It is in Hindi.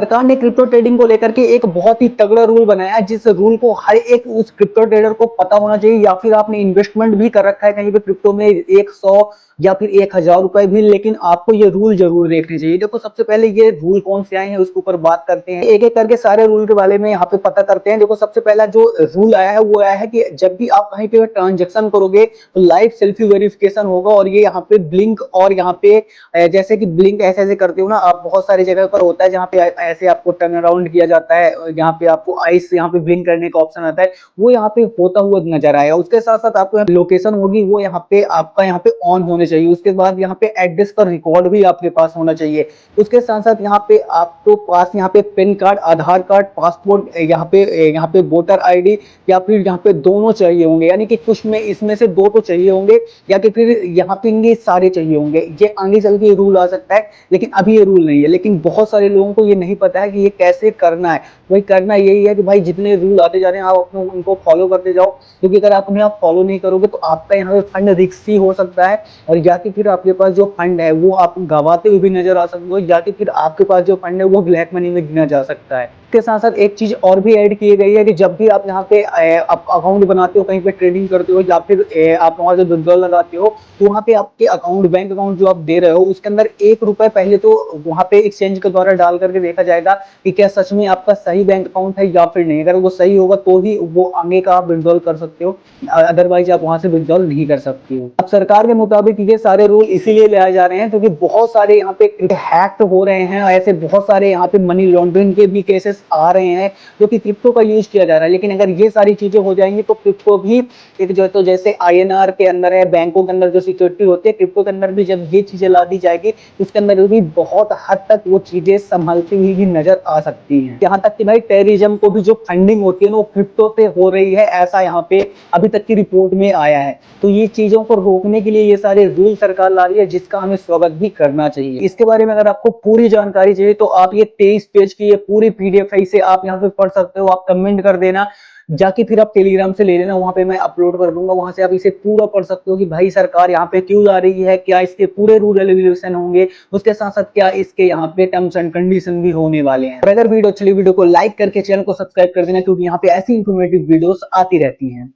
सरकार ने क्रिप्टो ट्रेडिंग को लेकर के एक बहुत ही तगड़ा रूल बनाया है, जिस रूल को हर एक उस क्रिप्टो ट्रेडर को पता होना चाहिए। या फिर आपने इन्वेस्टमेंट भी कर रखा है कहीं पे क्रिप्टो में 100 या फिर 1000 रुपए भी, लेकिन आपको ये रूल जरूर देखने चाहिए। देखो, सबसे पहले ये रूल कौन से आए हैं उसके ऊपर बात करते हैं, एक एक करके सारे रूल के बारे में यहाँ पे पता करते हैं। देखो, सबसे पहला जो रूल आया है वो आया है कि जब भी आप कहीं पे ट्रांजेक्शन करोगे तो लाइव सेल्फी वेरिफिकेशन होगा। और ये यहाँ पे ब्लिंक, और यहाँ पे जैसे कि ब्लिंक ऐसे ऐसे करते हो ना आप, बहुत सारी जगह पर होता है जहाँ पे ऐसे आपको टर्न अराउंड किया जाता है, यहाँ पे आपको आइस यहाँ पे ब्लिंक करने का ऑप्शन आता है, वो यहाँ पे होता हुआ नजर आएगा। उसके साथ साथ आपको लोकेशन होगी वो यहाँ पे आपका यहाँ पे ऑन होने चाहिए। उसके बाद यहाँ पे एड्रेस का रिकॉर्ड भी आपके पास होना चाहिए। उसके साथ साथ यहाँ पे आपको पास यहाँ पे पैन कार्ड, आधार कार्ड, पासपोर्ट, यहाँ पे वोटर आईडी, या फिर यहाँ पे दोनों चाहिए होंगे। यानी कि कुछ में इसमें से दो तो चाहिए होंगे, या कि फिर यहाँ पे ये सारे चाहिए होंगे। ये आगे चल के रूल आ सकता है, लेकिन अभी ये रूल नहीं है। लेकिन बहुत सारे लोगों को ये नहीं पता है कि ये कैसे करना है। वही करना यही है कि भाई जितने रूल आते जा रहे हैं आप अपने उनको फॉलो करते जाओ, क्योंकि अगर आप उन्हें फॉलो नहीं करोगे तो आपका यहाँ पे फंड रिस्की हो सकता है। और या कि फिर आपके पास जो फंड है वो आप गवाते हुए भी नजर आ सकते हो, या कि फिर आपके पास जो फंड है वो ब्लैक मनी में गिना जा सकता है। इसके साथ साथ एक चीज और भी ऐड की गई है कि जब भी आप यहाँ पे अकाउंट बनाते हो, कहीं पे ट्रेडिंग करते हो, या फिर आप वहां से विड्रॉल लगाते हो, तो वहाँ पे आपके अकाउंट, बैंक अकाउंट जो आप दे रहे हो उसके अंदर 1 रुपए पहले तो वहाँ पे एक्सचेंज के द्वारा डाल करके देखा जाएगा कि क्या सच में आपका सही बैंक अकाउंट है या फिर नहीं। अगर वो सही होगा तो ही वो आगे का आप विड्रॉल कर सकते हो, अदरवाइज आप वहां से विड्रॉल नहीं कर सकते हो। अब सरकार के मुताबिक ये सारे रूल इसीलिए लाए जा रहे हैं क्योंकि बहुत सारे यहाँ पे हैक हो रहे हैं, ऐसे बहुत सारे यहाँ पे मनी लॉन्ड्रिंग के भी केसेस आ रहे हैं जो कि क्रिप्टो का यूज किया जा रहा है। लेकिन अगर ये सारी चीजें हो जाएंगी तो क्रिप्टो भी एक जो, तो जैसे आईएनआर के अंदर है, बैंकों के अंदर जो सिक्योरिटी होती है, क्रिप्टो के अंदर भी जब ये चीजें ला दी जाएगी उसके अंदर भी बहुत हद तक वो चीजें संभलती हुई भी नजर आ सकती हैं। यहाँ तक कि भाई टेररिज्म को भी जो फंडिंग होती है ना वो क्रिप्टो से हो रही है, ऐसा यहाँ पे अभी तक की रिपोर्ट में आया है। तो ये चीजों को रोकने के लिए ये सारे रूल सरकार ला रही है, जिसका हमें स्वागत भी करना चाहिए। इसके बारे में अगर आपको पूरी जानकारी चाहिए तो आप ये 23 पेज की ये पूरी पीडीएफ है, इसे आप यहाँ पे पढ़ सकते हो। आप कमेंट कर देना, जाके फिर आप टेलीग्राम से ले लेना, वहां पे मैं अपलोड कर दूंगा। वहां से आप इसे पूरा पढ़ सकते हो कि भाई सरकार यहाँ पे क्यों ला रही है, क्या इसके पूरे रूल रेगुलेशन होंगे, उसके साथ साथ क्या इसके यहाँ पे टर्म्स एंड कंडीशन भी होने वाले हैं। और अगर वीडियो अच्छी लगी, वीडियो को लाइक करके चैनल को सब्सक्राइब कर देना, क्योंकि यहाँ पे ऐसी इंफॉर्मेटिव वीडियोस आती रहती हैं।